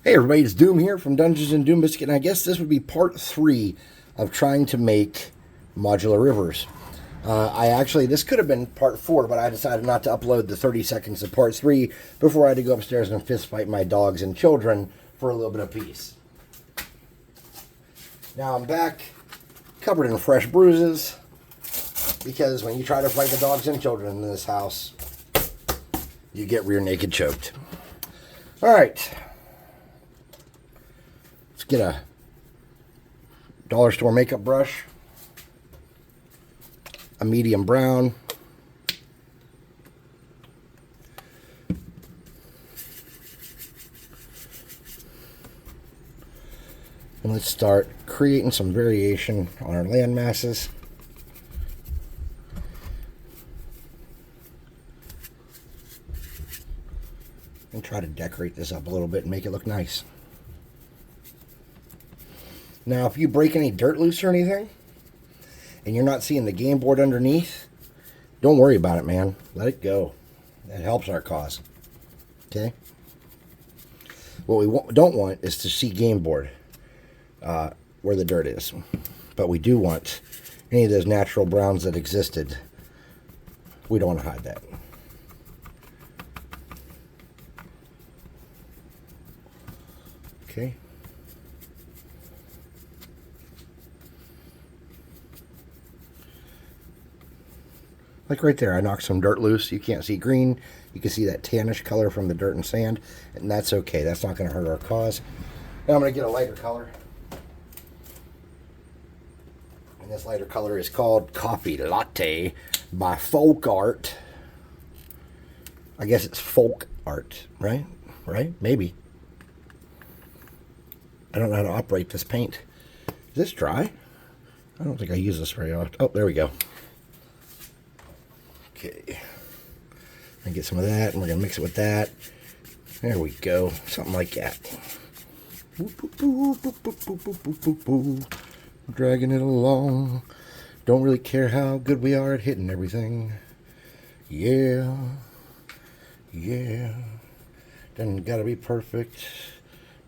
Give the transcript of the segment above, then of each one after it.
Hey everybody, it's Doom here from Dungeons and Doom Biscuit, and I guess this would be part 3 of trying to make modular rivers. This could have been part 4, but I decided not to upload the 30 seconds of part 3 before I had to go upstairs and fist fight my dogs and children for a little bit of peace. Now I'm back, covered in fresh bruises, because when you try to fight the dogs and children in this house, you get rear naked choked. Alright. Get a dollar store makeup brush, a medium brown, and let's start creating some variation on our land masses. And try to decorate this up a little bit and make it look nice. Now, if you break any dirt loose or anything, and you're not seeing the game board underneath, don't worry about it, man. Let it go. That helps our cause. Okay? What we don't want is to see game board where the dirt is. But we do want any of those natural browns that existed. We don't want to hide that. Okay. Like right there, I knocked some dirt loose. You can't see green. You can see that tannish color from the dirt and sand, and that's okay. That's not going to hurt our cause. Now I'm going to get a lighter color. And this lighter color is called Coffee Latte by Folk Art. I guess it's folk art, right? Right? Maybe. I don't know how to operate this paint. Is this dry? I don't think I use this very often. Oh, there we go. Okay, and get some of that, and we're going to mix it with that. There we go, something like that. Dragging it along. Don't really care how good we are at hitting everything. Yeah, yeah. Doesn't got to be perfect.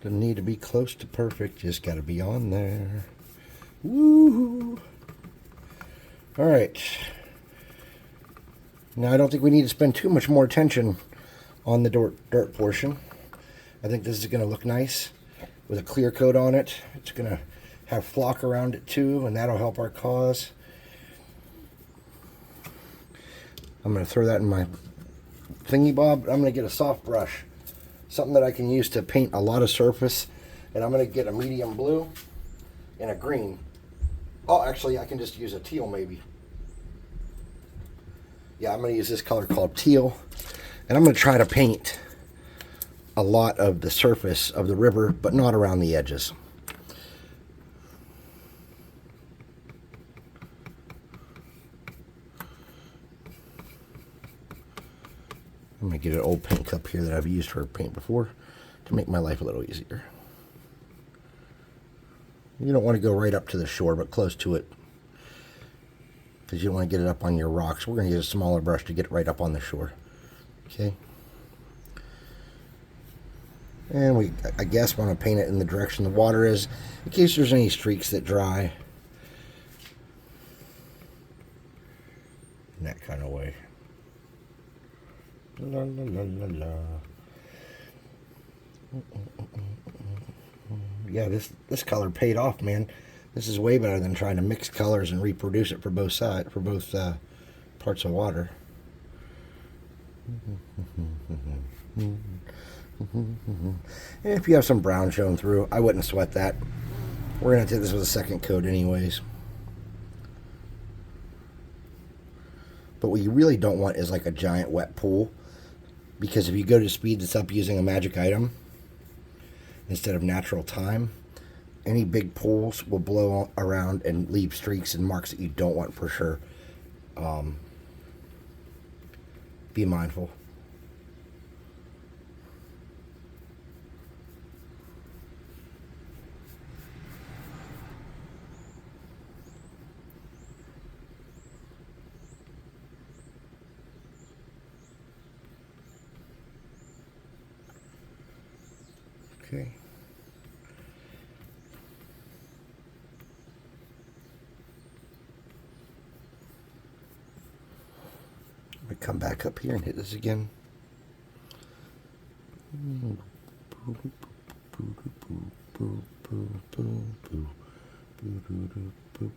Doesn't need to be close to perfect. Just got to be on there. Woo! All right. Now, I don't think we need to spend too much more attention on the dirt portion. I think this is going to look nice with a clear coat on it. It's going to have flock around it too, and that'll help our cause. I'm going to throw that in my thingy bob. I'm going to get a soft brush, something that I can use to paint a lot of surface, and I'm going to get a medium blue and a green. Oh, actually, I can just use a teal maybe. Yeah, I'm going to use this color called teal, and I'm going to try to paint a lot of the surface of the river, but not around the edges. I'm going to get an old paint cup here that I've used for paint before to make my life a little easier. You don't want to go right up to the shore, but close to it, because you don't want to get it up on your rocks. We're going to use a smaller brush to get it right up on the shore. Okay. And we, I guess, want to paint it in the direction the water is, in case there's any streaks that dry. In that kind of way. La, la, la, la, la. Yeah, this color paid off, man. This is way better than trying to mix colors and reproduce it for both sides, for both parts of water. And if you have some brown showing through, I wouldn't sweat that. We're going to take this with a second coat anyways. But what you really don't want is like a giant wet pool, because if you go to speed this up using a magic item instead of natural time, any big pools will blow around and leave streaks and marks that you don't want for sure. Be mindful. Okay. come back up here and hit this again.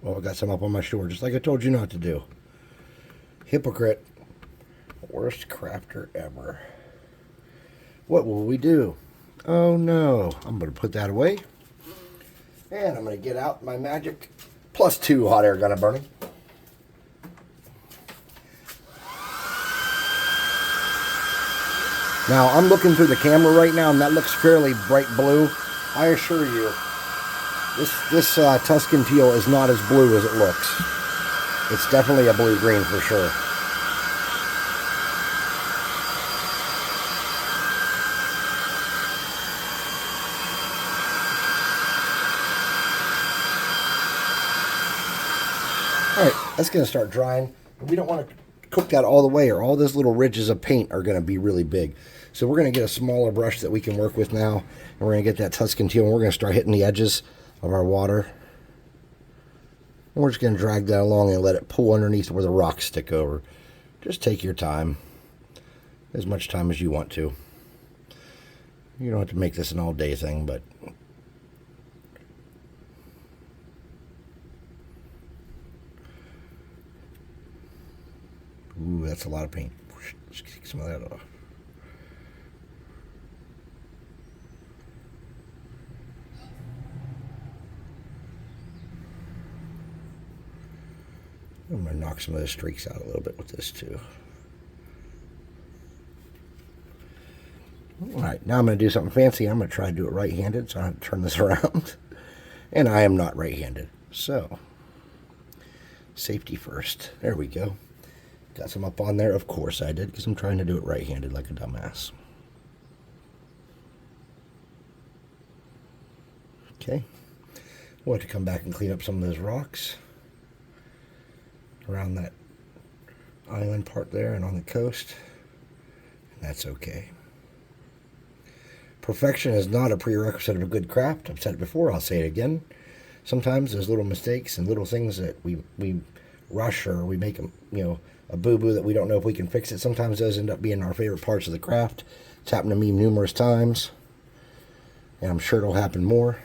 Oh, I got some up on my shore, just like I told you not to do. Hypocrite. Worst crafter ever. What will we do? Oh no. I'm going to put that away. And I'm going to get out my magic +2 hot air gun burning. Now, I'm looking through the camera right now, and that looks fairly bright blue. I assure you, this Tuscan teal is not as blue as it looks. It's definitely a blue-green for sure. Alright, that's going to start drying. We don't want to cook that all the way, or all those little ridges of paint are going to be really big. So we're going to get a smaller brush that we can work with now, and we're going to get that Tuscan teal, and we're going to start hitting the edges of our water. And we're just going to drag that along and let it pull underneath where the rocks stick over. Just take your time, as much time as you want to. You don't have to make this an all-day thing, but ooh, that's a lot of paint. Just take some of that off. I'm going to knock some of the streaks out a little bit with this too. Alright, now I'm going to do something fancy. I'm going to try to do it right-handed, so I have to turn this around. And I am not right-handed. So, safety first. There we go. Got some up on there. Of course I did, because I'm trying to do it right-handed like a dumbass. Okay. We'll have to come back and clean up some of those rocks around that island part there and on the coast. And that's okay. Perfection is not a prerequisite of a good craft. I've said it before, I'll say it again. Sometimes there's little mistakes and little things that we rush, or we make them, a boo-boo that we don't know if we can fix it. Sometimes those end up being our favorite parts of the craft. It's happened to me numerous times, and I'm sure it'll happen more.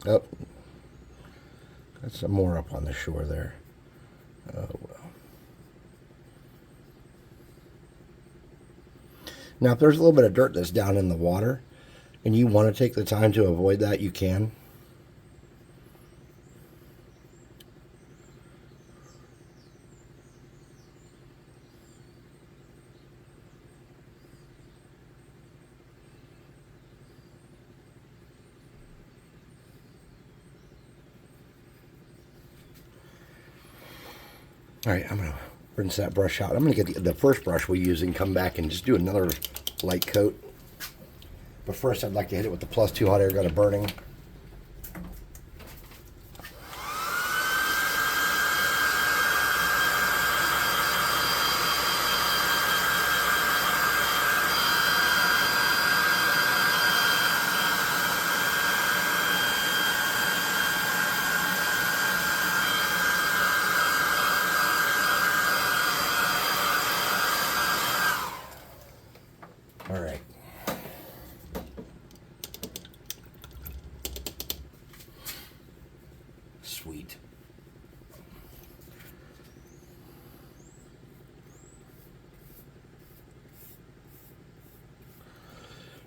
Oh, got some more up on the shore there. Oh, well. Now, if there's a little bit of dirt that's down in the water, and you want to take the time to avoid that, you can. Alright, I'm going to rinse that brush out. I'm going to get the first brush we use and come back and just do another light coat. But first I'd like to hit it with the +2 hot air gun burning.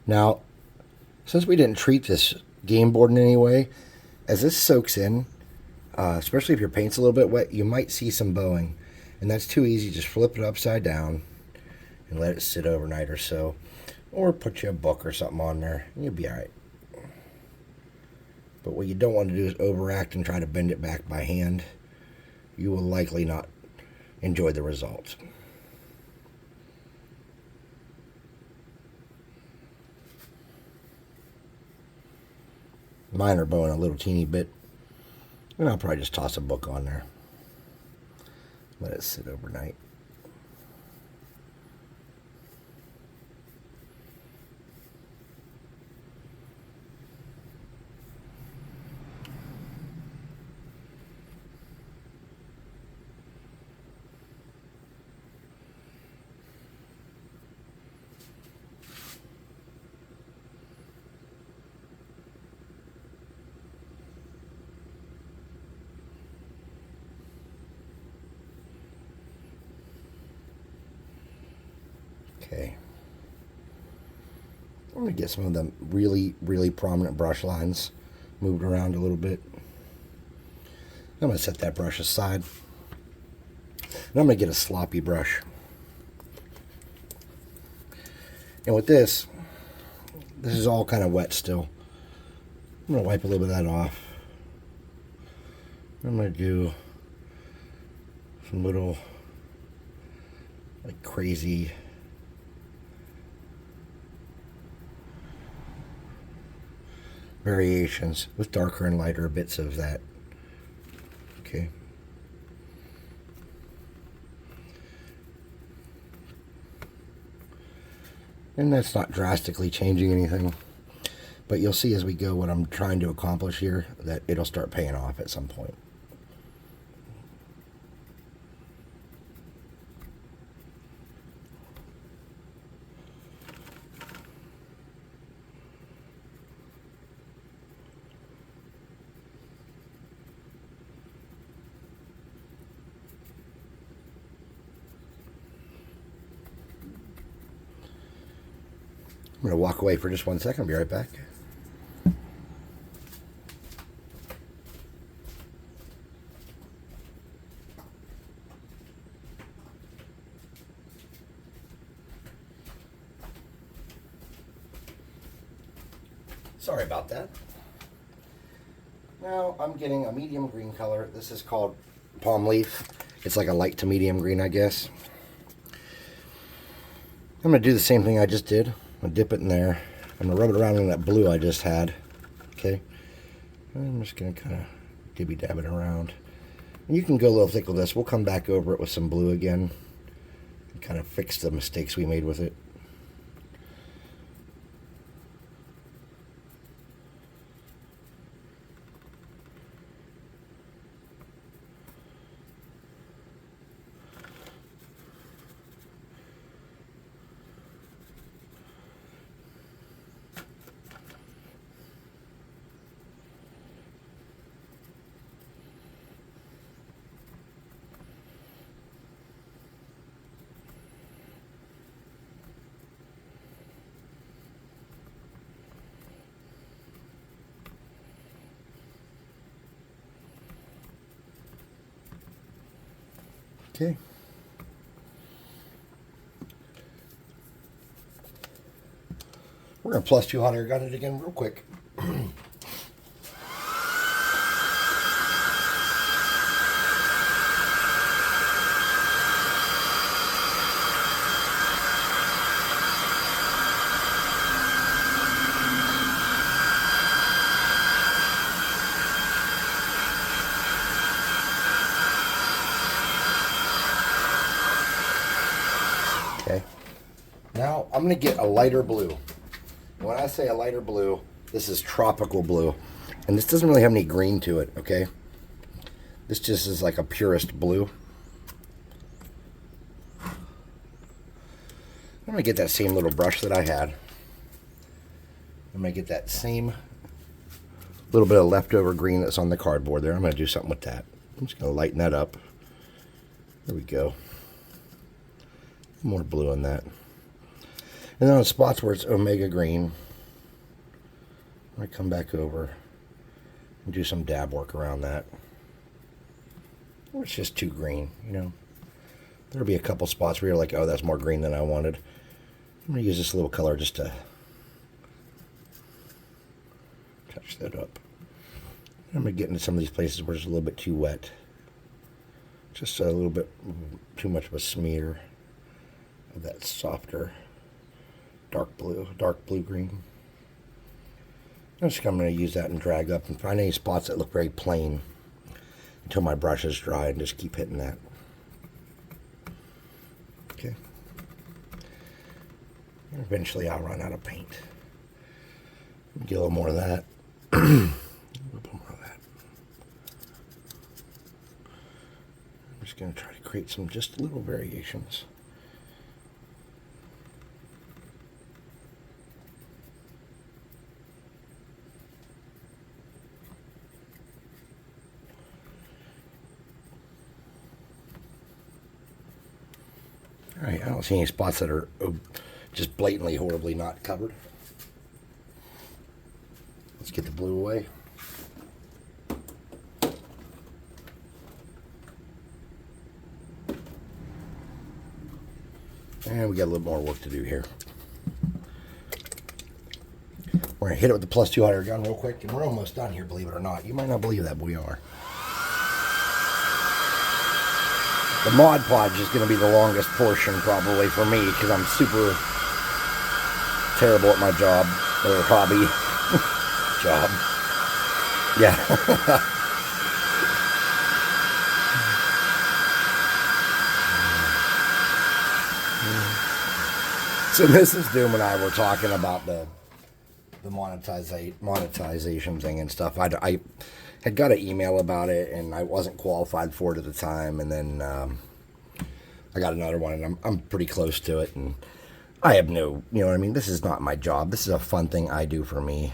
Now, since we didn't treat this game board in any way, as this soaks in, especially if your paint's a little bit wet, you might see some bowing. And that's too easy. Just flip it upside down and let it sit overnight or so. Or put you a book or something on there, and you'll be alright. But what you don't want to do is overact and try to bend it back by hand. You will likely not enjoy the results. Mine are bowing a little teeny bit. And I'll probably just toss a book on there. Let it sit overnight. Okay. I'm going to get some of the really prominent brush lines moved around a little bit. I'm going to set that brush aside. And I'm going to get a sloppy brush. And with this is all kind of wet still. I'm going to wipe a little bit of that off. I'm going to do some little, like, crazy variations with darker and lighter bits of that. Okay. And that's not drastically changing anything, but you'll see as we go what I'm trying to accomplish here, that it'll start paying off at some point. I'm going to walk away for just 1 second. I'll be right back. Sorry about that. Now I'm getting a medium green color. This is called palm leaf. It's like a light to medium green, I guess. I'm going to do the same thing I just did. I'm going to dip it in there. I'm going to rub it around in that blue I just had. Okay. I'm just going to kind of dibby dab it around. And you can go a little thick with this. We'll come back over it with some blue again and kind of fix the mistakes we made with it. Okay. We're going to plus 2 hot air gun it again real quick. Okay. Now I'm going to get a lighter blue. When I say a lighter blue, this is tropical blue. And this doesn't really have any green to it, okay? This just is like a purest blue. I'm going to get that same little brush that I had. I'm going to get that same little bit of leftover green that's on the cardboard there. I'm going to do something with that. I'm just going to lighten that up. There we go. More blue on that. And then on spots where it's omega green, I come back over and do some dab work around that. Or it's just too green, you know. There'll be a couple spots where you're like, oh, that's more green than I wanted. I'm going to use this little color just to touch that up. I'm going to get into some of these places where it's a little bit too wet. Just a little bit too much of a smear of that softer dark blue green. I'm just going to use that and drag up and find any spots that look very plain until my brush is dry and just keep hitting that. Okay. And eventually I'll run out of paint. Get a little more of that. A little bit more of that. I'm just going to try to create some just little variations. Alright, I don't see any spots that are just blatantly, horribly not covered. Let's get the blue away. And we got a little more work to do here. We're going to hit it with the plus 200 gun real quick, and we're almost done here, believe it or not. You might not believe that, but we are. The Mod Podge is going to be the longest portion probably for me because I'm super terrible at my job or hobby. Job. Yeah. So Mrs. Doom and I were talking about the monetization thing and stuff. I had got an email about it, and I wasn't qualified for it at the time, and then I got another one, and I'm pretty close to it, and I have no, you know what I mean? This is not my job. This is a fun thing I do for me.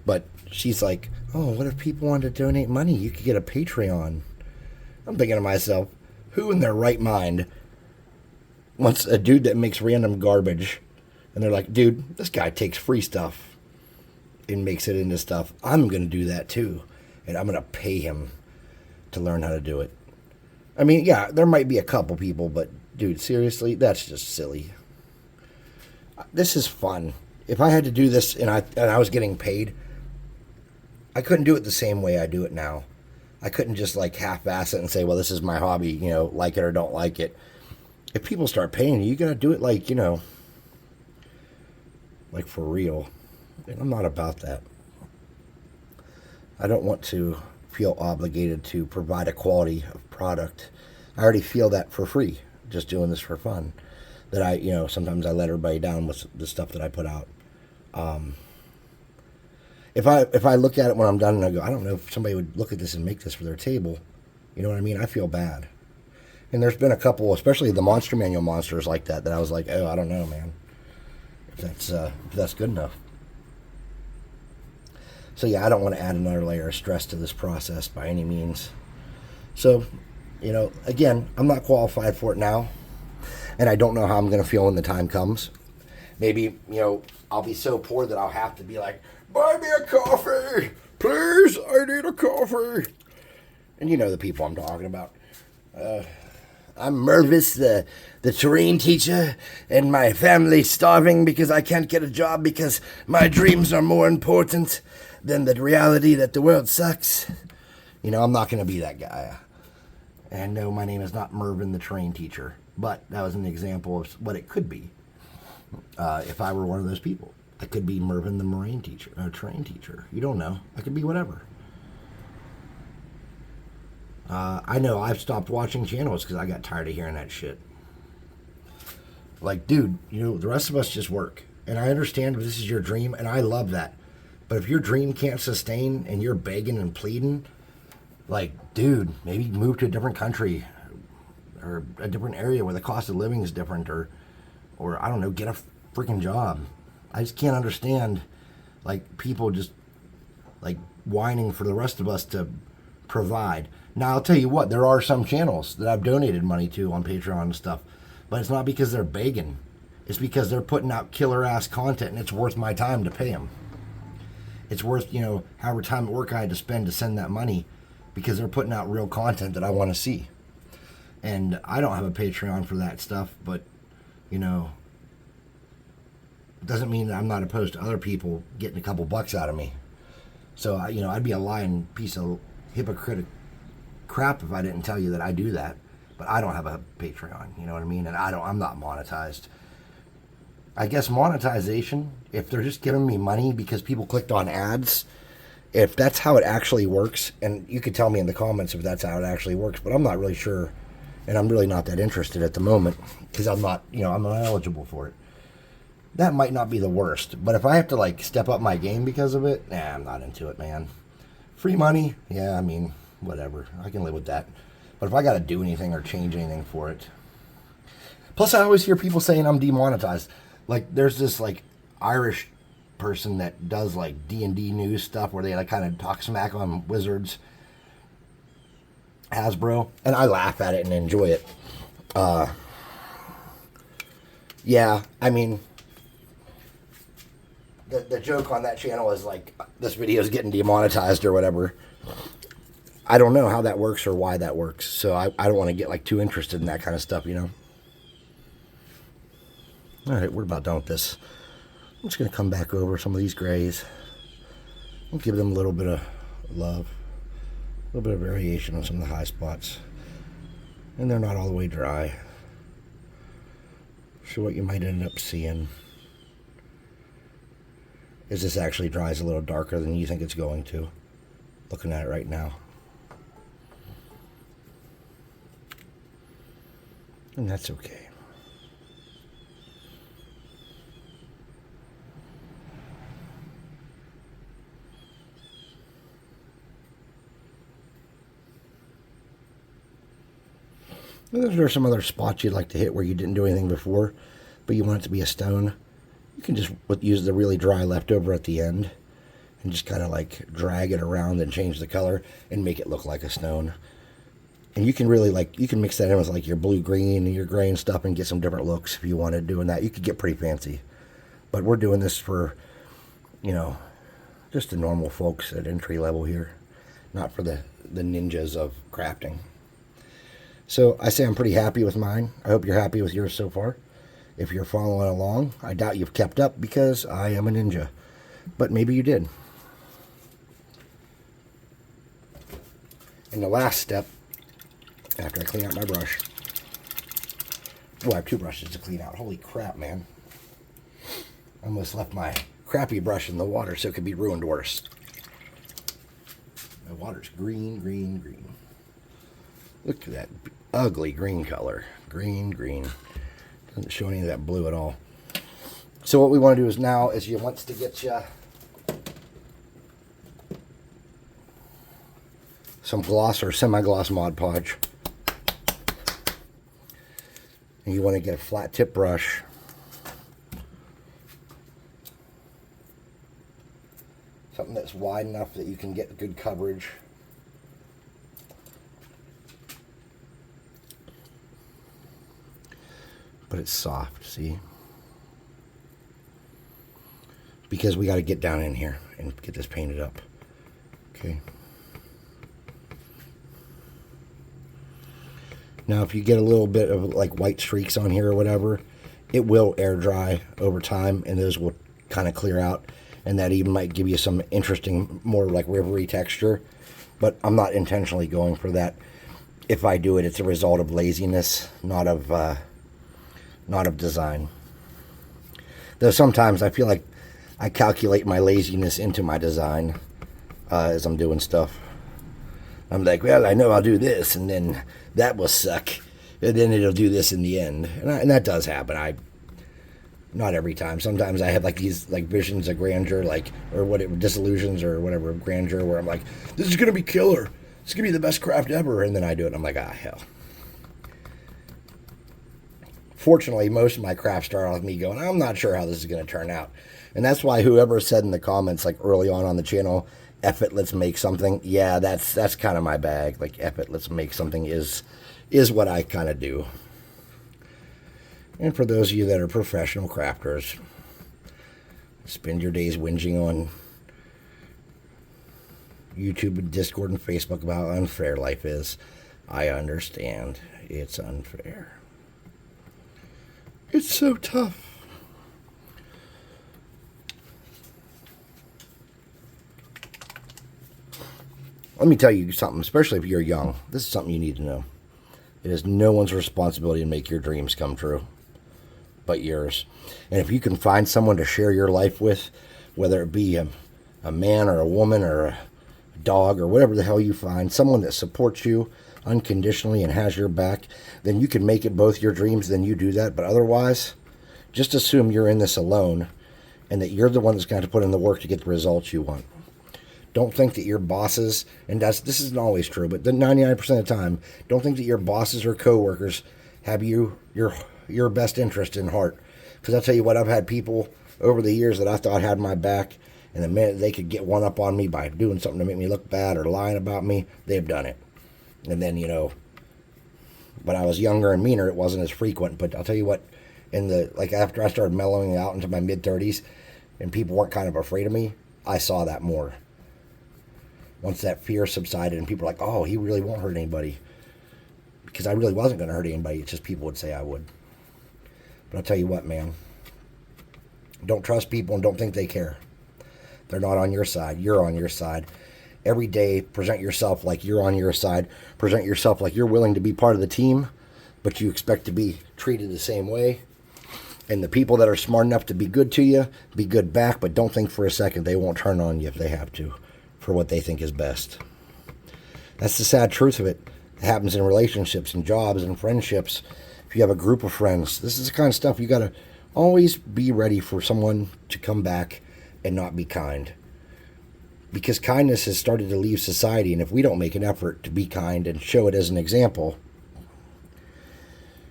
But she's like, oh, what if people wanted to donate money? You could get a Patreon. I'm thinking to myself, who in their right mind wants a dude that makes random garbage, and they're like, dude, this guy takes free stuff and makes it into stuff. I'm going to do that too, and I'm going to pay him to learn how to do it. I mean, yeah, there might be a couple people, but dude, seriously, that's just silly. This is fun. If I had to do this and I was getting paid, I couldn't do it the same way I do it now. I couldn't just like half-ass it and say, well, this is my hobby, you know, like it or don't like it. If people start paying you, you got to do it like, you know, like for real. And I'm not about that. I don't want to feel obligated to provide a quality of product. I already feel that for free, just doing this for fun. That I, you know, sometimes I let everybody down with the stuff that I put out. If I look at it when I'm done and I go, I don't know if somebody would look at this and make this for their table. You know what I mean? I feel bad. And there's been a couple, especially the Monster Manual monsters like that I was like, oh, I don't know, man. If that's good enough. So yeah, I don't want to add another layer of stress to this process by any means. So, you know, again, I'm not qualified for it now, and I don't know how I'm going to feel when the time comes. Maybe, you know, I'll be so poor that I'll have to be like, buy me a coffee, please, I need a coffee. And you know the people I'm talking about. I'm Mervis, the terrain teacher, and my family's starving because I can't get a job because my dreams are more important than the reality that the world sucks. You know, I'm not going to be that guy. And no, my name is not Mervin, the terrain teacher, but that was an example of what it could be if I were one of those people. I could be Mervin, the marine teacher, or terrain teacher. You don't know. I could be whatever. I know I've stopped watching channels because I got tired of hearing that shit. Like, dude, you know, the rest of us just work. And I understand if this is your dream, and I love that. But if your dream can't sustain and you're begging and pleading, like, dude, maybe move to a different country or a different area where the cost of living is different, or I don't know, get a freaking job. I just can't understand, like, people just, like, whining for the rest of us to provide. Now, I'll tell you what, there are some channels that I've donated money to on Patreon and stuff, But it's not because they're begging. It's because they're putting out killer-ass content, and it's worth my time to pay them. It's worth, however time at work I had to spend to send that money, because they're putting out real content that I want to see. And I don't have a Patreon for that stuff, but, it doesn't mean that I'm not opposed to other people getting a couple bucks out of me. So, I'd be a lying piece of hypocritical crap if I didn't tell you that I do that. But I don't have a Patreon, you know what I mean? And I'm not monetized. I guess monetization, if they're just giving me money because people clicked on ads, if that's how it actually works, and you could tell me in the comments if that's how it actually works, but I'm not really sure, and I'm really not that interested at the moment, because I'm not eligible for it. That might not be the worst, but if I have to, step up my game because of it, I'm not into it, man. Free money, yeah, whatever. I can live with that. But if I got to do anything or change anything for it. Plus, I always hear people saying I'm demonetized. There's this, Irish person that does, D&D news stuff where they, kind of talk smack on Wizards, Hasbro, and I laugh at it and enjoy it. Yeah, the joke on that channel is, this video is getting demonetized or whatever. I don't know how that works or why that works, so I don't want to get, too interested in that kind of stuff, Alright, we're about done with this. I'm just going to come back over some of these grays and give them a little bit of love, a little bit of variation on some of the high spots. And they're not all the way dry. So what you might end up seeing is this actually dries a little darker than you think it's going to, looking at it right now. And that's okay. There are some other spots you'd like to hit where you didn't do anything before, but you want it to be a stone. You can just use the really dry leftover at the end and just kind of drag it around and change the color and make it look like a stone. And you can really you can mix that in with your blue-green and your gray and stuff and get some different looks if you wanted doing that. You could get pretty fancy. But we're doing this for, just the normal folks at entry level here, not for the ninjas of crafting. So I say I'm pretty happy with mine. I hope you're happy with yours so far. If you're following along, I doubt you've kept up because I am a ninja. But maybe you did. And the last step, after I clean out my brush. Oh, I have two brushes to clean out. Holy crap, man. I almost left my crappy brush in the water so it could be ruined worse. My water's green, green, green. Look at that ugly green color. Green, green. Doesn't show any of that blue at all. So what we want to do is now is you want to get you some gloss or semi-gloss Mod Podge. And you want to get a flat tip brush. Something that's wide enough that you can get good coverage. But it's soft, see? Because we got to get down in here and get this painted up. Okay. Now, if you get a little bit of white streaks on here or whatever, it will air dry over time, and those will kind of clear out, and that even might give you some interesting, more rivery texture. But I'm not intentionally going for that. If I do it, it's a result of laziness, not of design. Though sometimes I feel like I calculate my laziness into my design as I'm doing stuff. I'm like, well, I know I'll do this, and then that will suck, and then it'll do this in the end. And that does happen. Not every time. Sometimes I have these visions of grandeur, or whatever, disillusions or whatever, grandeur, where I'm like, this is going to be killer. It's going to be the best craft ever. And then I do it, and I'm like, hell. Fortunately, most of my crafts start off with me going, I'm not sure how this is going to turn out. And that's why whoever said in the comments, early on the channel, F it, let's make something. Yeah, that's kind of my bag. F it, let's make something is what I kind of do. And for those of you that are professional crafters, spend your days whinging on YouTube and Discord and Facebook about how unfair life is. I understand. It's unfair. It's so tough. Let me tell you something, especially if you're young. This is something you need to know. It is no one's responsibility to make your dreams come true but yours. And if you can find someone to share your life with, whether it be a man or a woman or a dog or whatever the hell you find, someone that supports you unconditionally and has your back, then you can make it both your dreams, then you do that. But otherwise, just assume you're in this alone and that you're the one that's going to put in the work to get the results you want. Don't think that your bosses, and this isn't always true, but the 99% of the time, don't think that your bosses or coworkers have your best interest in heart. Because I'll tell you what, I've had people over the years that I thought had my back, and the minute they could get one up on me by doing something to make me look bad or lying about me, they've done it. And then, when I was younger and meaner, it wasn't as frequent. But I'll tell you what, after I started mellowing out into my mid-30s, and people weren't kind of afraid of me, I saw that more. Once that fear subsided and people were like, oh, he really won't hurt anybody. Because I really wasn't going to hurt anybody. It's just people would say I would. But I'll tell you what, man. Don't trust people and don't think they care. They're not on your side. You're on your side. Every day, present yourself like you're on your side. Present yourself like you're willing to be part of the team, but you expect to be treated the same way. And the people that are smart enough to be good to you, be good back, but don't think for a second they won't turn on you if they have to for what they think is best. That's the sad truth of it. It happens in relationships and jobs and friendships. If you have a group of friends, this is the kind of stuff you got to always be ready for someone to come back and not be kind. Because kindness has started to leave society, and if we don't make an effort to be kind and show it as an example,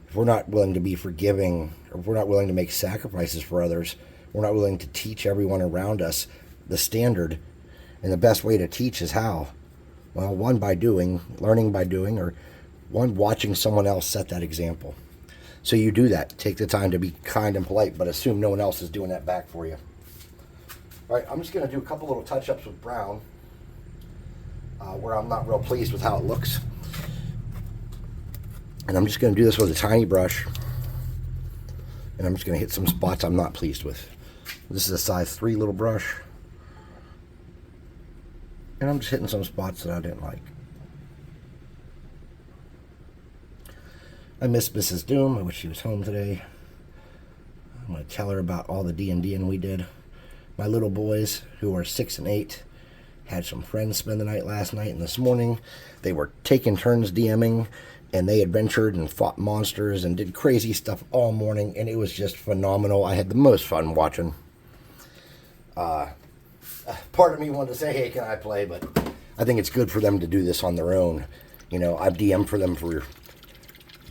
if we're not willing to be forgiving, or if we're not willing to make sacrifices for others, we're not willing to teach everyone around us the standard. And the best way to teach is how? Well, one, by doing, learning by doing, or one, watching someone else set that example. So you do that. Take the time to be kind and polite, but assume no one else is doing that back for you. All right, I'm just going to do a couple little touch-ups with brown where I'm not real pleased with how it looks. And I'm just going to do this with a tiny brush. And I'm just going to hit some spots I'm not pleased with. This is a size 3 little brush. And I'm just hitting some spots that I didn't like. I miss Mrs. Doom. I wish she was home today. I'm going to tell her about all the D&D-ing we did. My little boys, who are 6 and 8, had some friends spend the night last night and this morning. They were taking turns DMing, and they adventured and fought monsters and did crazy stuff all morning, and it was just phenomenal. I had the most fun watching. Part of me wanted to say, hey, can I play? But I think it's good for them to do this on their own. I've DM'd for them for a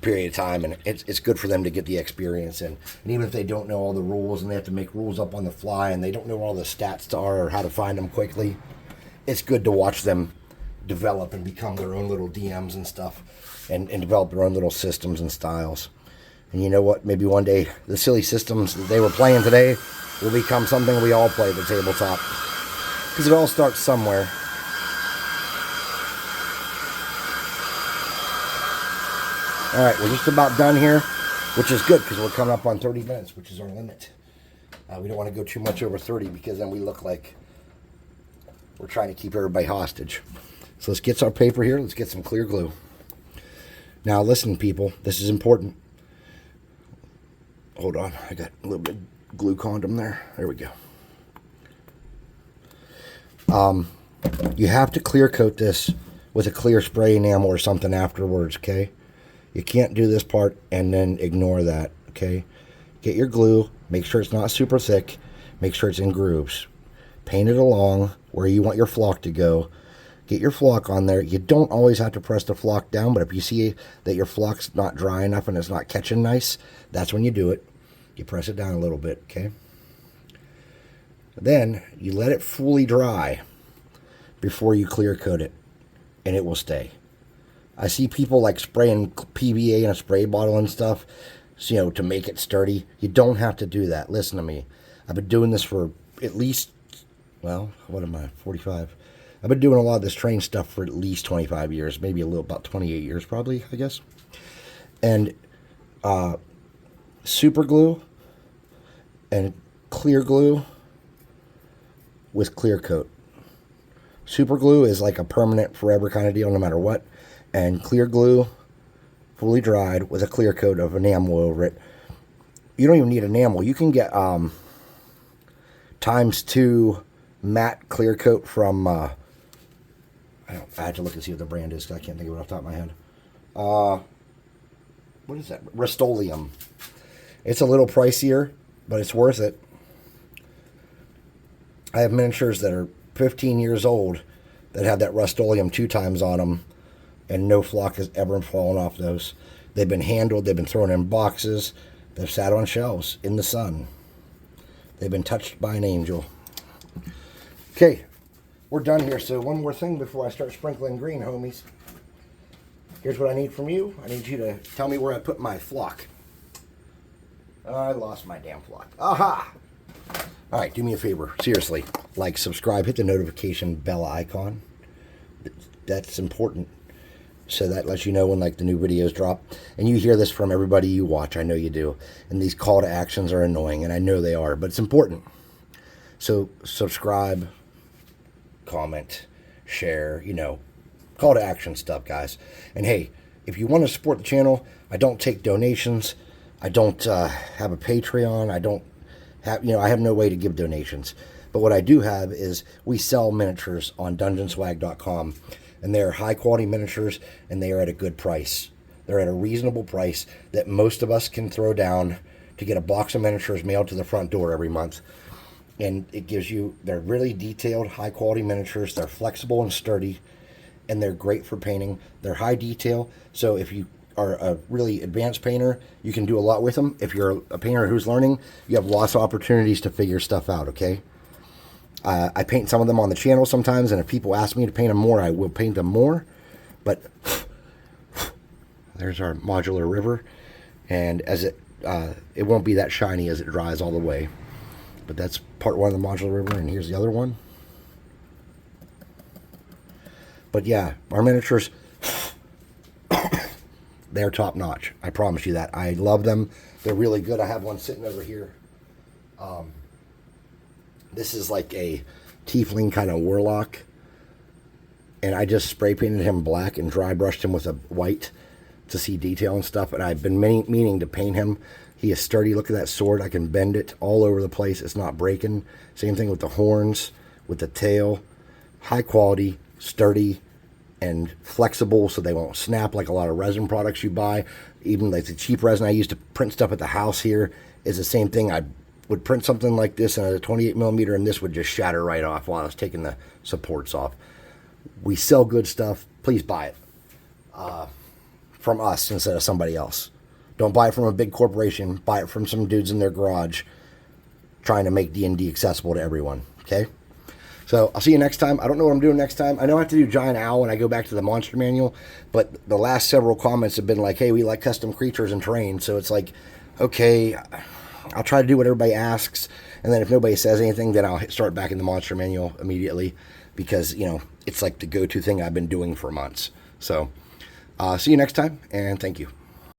period of time, and it's good for them to get the experience in. And even if they don't know all the rules and they have to make rules up on the fly and they don't know all the stats are or how to find them quickly, it's good to watch them develop and become their own little DMs and stuff and develop their own little systems and styles. And you know what? Maybe one day the silly systems that they were playing today will become something we all play at the tabletop. Because it all starts somewhere. All right, we're just about done here, which is good because we're coming up on 30 minutes, which is our limit. We don't want to go too much over 30 because then we look like we're trying to keep everybody hostage. So let's get our paper here. Let's get some clear glue. Now listen, people, this is important. Hold on, I got a little bit of glue condom there. There we go. You have to clear coat this with a clear spray enamel or something afterwards, okay? You can't do this part and then ignore that, okay? Get your glue, make sure it's not super thick, make sure it's in grooves. Paint it along where you want your flock to go. Get your flock on there. You don't always have to press the flock down, but if you see that your flock's not dry enough and it's not catching nice, that's when you do it. You press it down a little bit, okay? Then you let it fully dry before you clear coat it, and it will stay. I see people like spraying PVA in a spray bottle and stuff. so, to make it sturdy. You don't have to do that. Listen to me. I've been doing this for at least, well, what am I, 45? I've been doing a lot of this train stuff for at least 25 years, maybe about 28 years probably, I guess. And super glue and clear glue with clear coat. Super glue is like a permanent forever kind of deal no matter what. And clear glue, fully dried with a clear coat of enamel over it. You don't even need enamel. You can get ×2 matte clear coat from I had to look and see what the brand is because I can't think of it off the top of my head. What is that? Rust-Oleum. It's a little pricier, but it's worth it. I have miniatures that are 15 years old that have that Rust-Oleum 2 times on them, and no flock has ever fallen off those. They've been handled. They've been thrown in boxes. They've sat on shelves in the sun. They've been touched by an angel. Okay, we're done here. So one more thing before I start sprinkling green, homies. Here's what I need from you. I need you to tell me where I put my flock. I lost my damn flock. Aha! All right, do me a favor. Seriously. Like, subscribe, hit the notification bell icon. That's important. So that lets you know when, like, the new videos drop. And you hear this from everybody you watch. I know you do. And these call to actions are annoying, and I know they are. But it's important. So subscribe, comment, share, call to action stuff, guys. And hey, if you want to support the channel, I don't take donations. I don't have a Patreon. I don't have, I have no way to give donations. But what I do have is we sell miniatures on dungeonswag.com, and they're high quality miniatures, and they are at a good price. They're at a reasonable price that most of us can throw down to get a box of miniatures mailed to the front door every month. And it gives you, they're really detailed, high quality miniatures. They're flexible and sturdy, and they're great for painting. They're high detail, so if you are a really advanced painter, you can do a lot with them. If you're a painter who's learning, you have lots of opportunities to figure stuff out, okay? I paint some of them on the channel sometimes, and if people ask me to paint them more, I will paint them more. But there's our modular river, and as it won't be that shiny as it dries all the way. But that's part one of the modular river, and here's the other one. But yeah, our miniatures, they're top notch. I promise you that. I love them. They're really good. I have one sitting over here. This is like a tiefling kind of warlock. And I just spray painted him black and dry brushed him with a white to see detail and stuff. And I've been meaning to paint him. He is sturdy. Look at that sword. I can bend it all over the place. It's not breaking. Same thing with the horns, with the tail. High quality, sturdy, and flexible so they won't snap like a lot of resin products you buy. Even like the cheap resin I use to print stuff at the house here is the same thing. I would print something like this in a 28 millimeter, and this would just shatter right off while I was taking the supports off. We sell good stuff. Please buy it from us instead of somebody else. Don't buy it from a big corporation. Buy it from some dudes in their garage trying to make D&D accessible to everyone, okay? So I'll see you next time. I don't know what I'm doing next time. I know I have to do Giant Owl when I go back to the monster manual, but the last several comments have been like, hey, we like custom creatures and terrain. So it's like, okay, I'll try to do what everybody asks. And then if nobody says anything, then I'll start back in the monster manual immediately because, it's like the go-to thing I've been doing for months. So see you next time, and thank you.